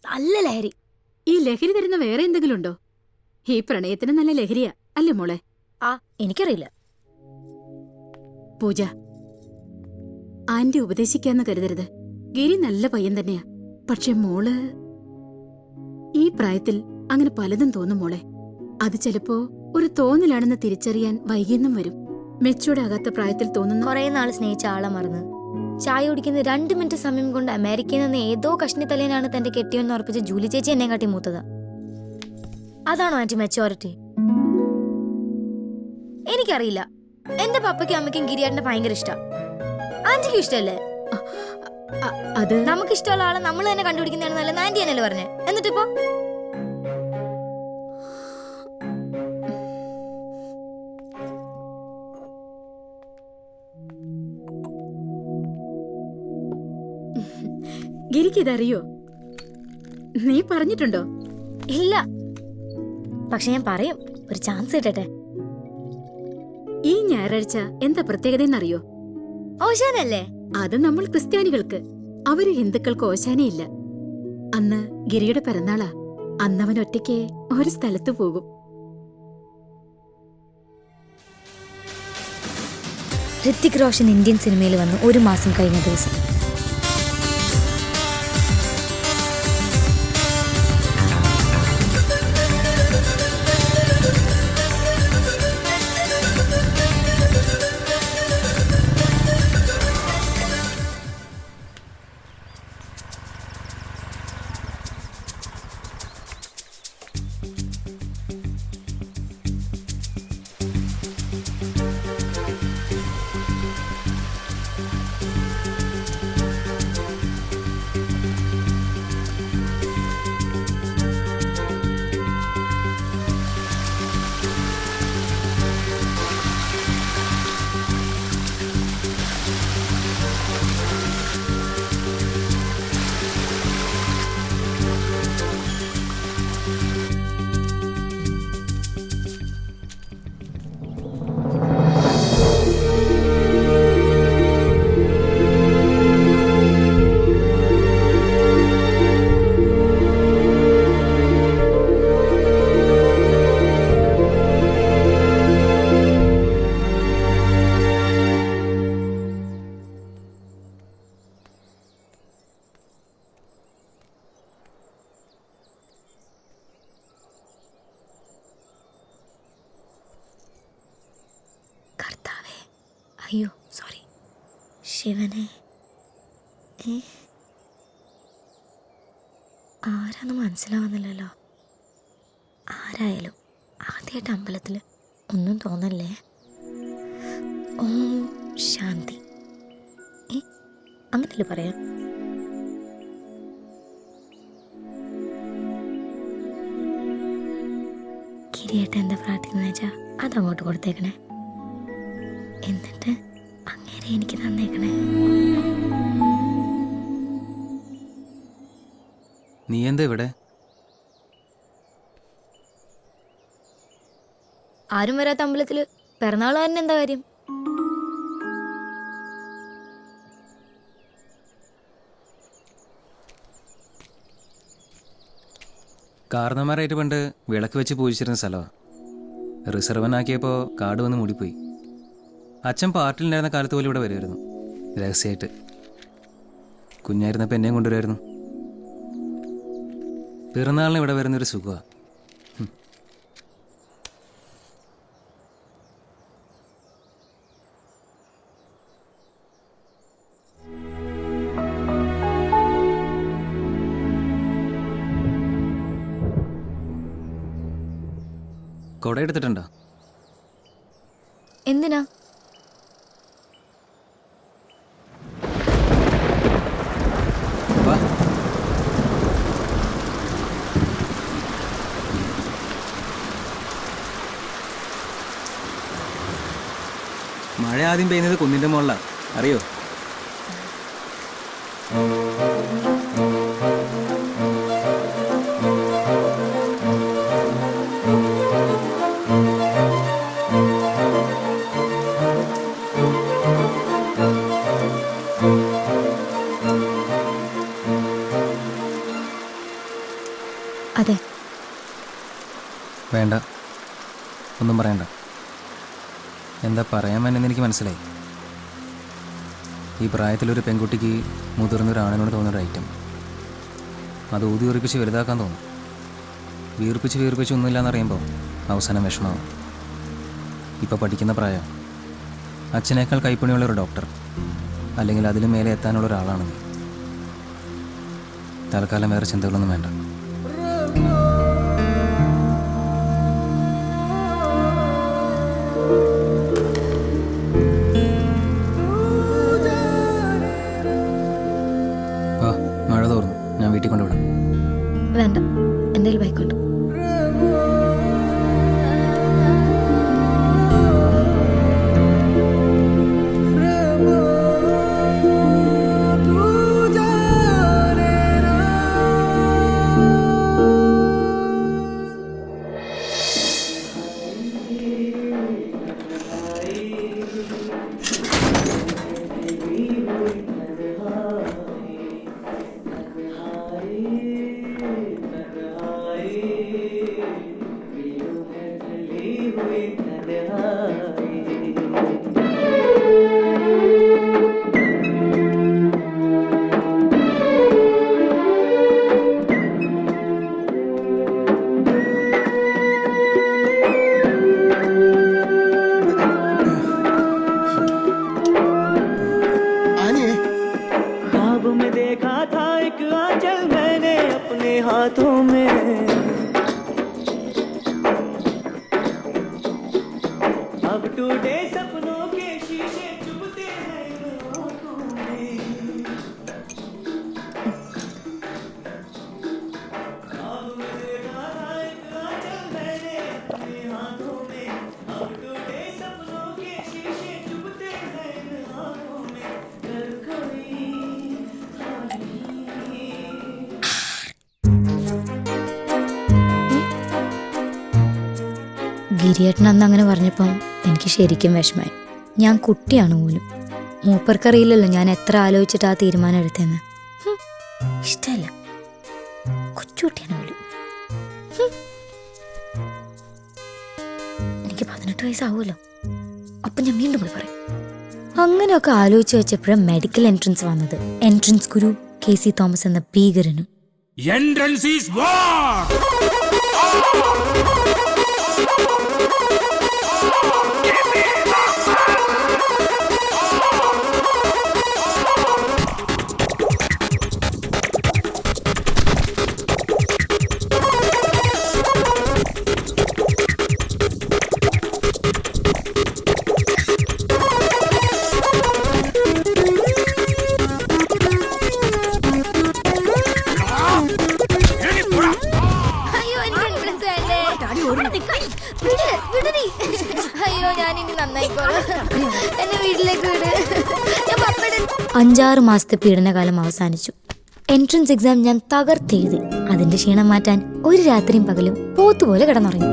നല്ല ലഹരി. ഈ ലഹരി തരുന്ന വേറെ എന്തെങ്കിലും ഉണ്ടോ? ഈ പ്രണയത്തിന് നല്ല ലഹരിയാ അല്ലേ മോളെ? എനിക്കറിയില്ല. പൂജ, ആന്റി ഉപദേശിക്കാന്ന് കരുതരുത്. ഗിരി നല്ല പയ്യൻ തന്നെയാ. പക്ഷെ മോള് ഈ പ്രായത്തിൽ അങ്ങനെ പലതും തോന്നും മോളെ. അത് ചിലപ്പോ ഒരു തോന്നലാണെന്ന് തിരിച്ചറിയാൻ വൈകിയെന്നും വരും. മെച്ചൂർഡാകാത്ത പ്രായത്തിൽ തോന്നുന്ന. കുറെ നാള് സ്നേഹിച്ച ആളെ മറന്ന് ചായ കുടിക്കുന്ന 2 മിനിറ്റ് സമയം കൊണ്ട് അമേരിക്കയിൽ നിന്ന് ഏതോ കഷ്ണി തലേനാണ് തന്റെ കെട്ടിയെന്ന് ഉറപ്പിച്ച ജൂലി ചേച്ചി എന്നെ കാട്ടി മൂത്തതാ. അതാണോ ആന്റി മെച്ചോറിറ്റി? എനിക്കറിയില്ല. എന്റെ പപ്പയ്ക്കും അമ്മയ്ക്കും ഗിരിയേട്ടനെ ഭയങ്കര ഇഷ്ടം. ആന്റിക്കും ഇഷ്ടല്ലേ? അത് നമുക്ക് ഇഷ്ടമുള്ള ആളെ നമ്മൾ തന്നെ കണ്ടുപിടിക്കുന്നതാണ് നല്ലത്. ആന്റി എന്നല്ലേ പറഞ്ഞേ? എന്നിട്ടിപ്പോ ഗിരിക്ക് ഇതറിയോ? നീ പറഞ്ഞിട്ടുണ്ടോ? ഇല്ല, പക്ഷെ ഞാൻ പറയും. ഒരു ചാൻസ് കിട്ടട്ടെ. ഈ ഞായറാഴ്ച എന്താ പ്രത്യേകതയെന്നറിയോ? ഓശാനല്ലേ? അത് നമ്മൾ ക്രിസ്ത്യാനികൾക്ക്. അവര് ഹിന്ദുക്കൾക്ക് ഓശാനയില്ല. അന്ന് ഗിരിയുടെ പിറന്നാളാ. അന്നവൻ ഒറ്റയ്ക്ക് ഒരു സ്ഥലത്ത് പോകും. ഋത്തിക് റോഷൻ ഇന്ത്യൻ സിനിമയിൽ വന്ന് 1 മാസം കഴിഞ്ഞ ദിവസം അയ്യോ സോറി ശിവനെ ആരാന്ന് മനസ്സിലാവുന്നില്ലല്ലോ. ആരായാലും ആദ്യമായിട്ട് അമ്പലത്തിൽ ഒന്നും തോന്നല്ലേ. ഓം ശാന്തി അങ്ങനല്ലേ പറയാം. കിരിയേട്ട എന്താ പ്രാർത്ഥിക്കുന്ന വെച്ചാ അതങ്ങോട്ട് കൊടുത്തേക്കണേ. എന്നിട്ട് അങ്ങേരെ എനിക്ക് തന്നേക്കണേ. നീ എന്താ ഇവിടെ? ആരും വരാത്ത അമ്പലത്തില് പിറന്നാളുകാരൻ എന്താ കാര്യം? കാരണന്മാരായിട്ട് പണ്ട് വിളക്ക് വെച്ച് പൂജിച്ചിരുന്ന സ്ഥലമാണ്. റിസർവനാക്കിയപ്പോൾ കാട് വന്ന് മൂടിപ്പോയി. അച്ഛൻ പാർട്ടിയിലുണ്ടായിരുന്ന കാലത്ത് പോലും ഇവിടെ വരുമായിരുന്നു, രഹസ്യമായിട്ട്. കുഞ്ഞായിരുന്നപ്പോൾ എന്നെയും കൊണ്ടുവരുമായിരുന്നു. പിറന്നാളിന് ഇവിടെ വരുന്നൊരു സുഖമാണ്. കുട എടുത്തിട്ടുണ്ടോ? എന്തിനാ? വാ. മഴ ആദ്യം പെയ്യുന്നത് കുന്നിന്റെ മുകളിലാണ്, അറിയോ? അതെ. വേണ്ട, ഒന്നും പറയണ്ട. എന്താ പറയാൻ വേണ്ടെന്ന് എനിക്ക് മനസ്സിലായി. ഈ പ്രായത്തിലൊരു പെൺകുട്ടിക്ക് മുതിർന്നൊരാണിനോട് തോന്നുന്നൊരു ഐറ്റം, അത് ഊതി ഉറപ്പിച്ച് വലുതാക്കാൻ തോന്നും. വീർപ്പിച്ച് ഒന്നുമില്ലാന്നറിയുമ്പോൾ അവസാനം വിഷമാവും. ഇപ്പോൾ പഠിക്കുന്ന പ്രായം. അച്ഛനേക്കാൾ കൈപ്പണിയുള്ളൊരു ഡോക്ടർ, അല്ലെങ്കിൽ അതിലും മേലെ എത്താനുള്ള ഒരാളാണ് നീ. തൽക്കാലം വേറെ ചിന്തകളൊന്നും വേണ്ട. ആ, മഴ തോർന്നു, ഞാൻ വീട്ടിൽ കൊണ്ടുവിടാം. വേണ്ട, എൻ്റെ ബൈക്കുണ്ട്. हाथों में अब टूटे सपनों के शीशे चुभते हैं आँखों में। अब मैं देखा था एक आंचल मैंने अपने हाथों में, अब टूटे सपनों के शीशे चुभते हैं आँखों में। कर कोई ഗിരിയേട്ടൻ അന്ന് അങ്ങനെ പറഞ്ഞപ്പം എനിക്ക് ശരിക്കും വിഷമായി. ഞാൻ കുട്ടിയാണ് പോലും. മൂപ്പർക്കറിയില്ലല്ലോ ഞാൻ എത്ര ആലോചിച്ചിട്ട് ആ തീരുമാനം എടുത്തതെന്ന്. ഇഷ്ടമല്ല, കൊച്ചുകുട്ടിയാണ് പോലും. എനിക്ക് 18 വയസ്സാവുമല്ലോ. അപ്പം ഞാൻ വീണ്ടും പോയി പറയും. അങ്ങനെയൊക്കെ ആലോചിച്ച് വെച്ചപ്പോഴും മെഡിക്കൽ എൻട്രൻസ് വന്നത്. എൻട്രൻസ് ഗുരു KC തോമസ് എന്ന ഭീകരനും. Entrance is war! അയ്യോ, ഞാനിനി നന്നായിക്കോളാം. എന്നെ വീട്ടിലേക്ക് വിട്. 5-6 മാസത്തെ പീഡനകാലം അവസാനിച്ചു. എൻട്രൻസ് എക്സാം ഞാൻ തകർത്തെഴുതി. അതിന്റെ ക്ഷീണം മാറ്റാൻ ഒരു രാത്രിയും പകലും പോത്തുപോലെ കിടന്നുറങ്ങി.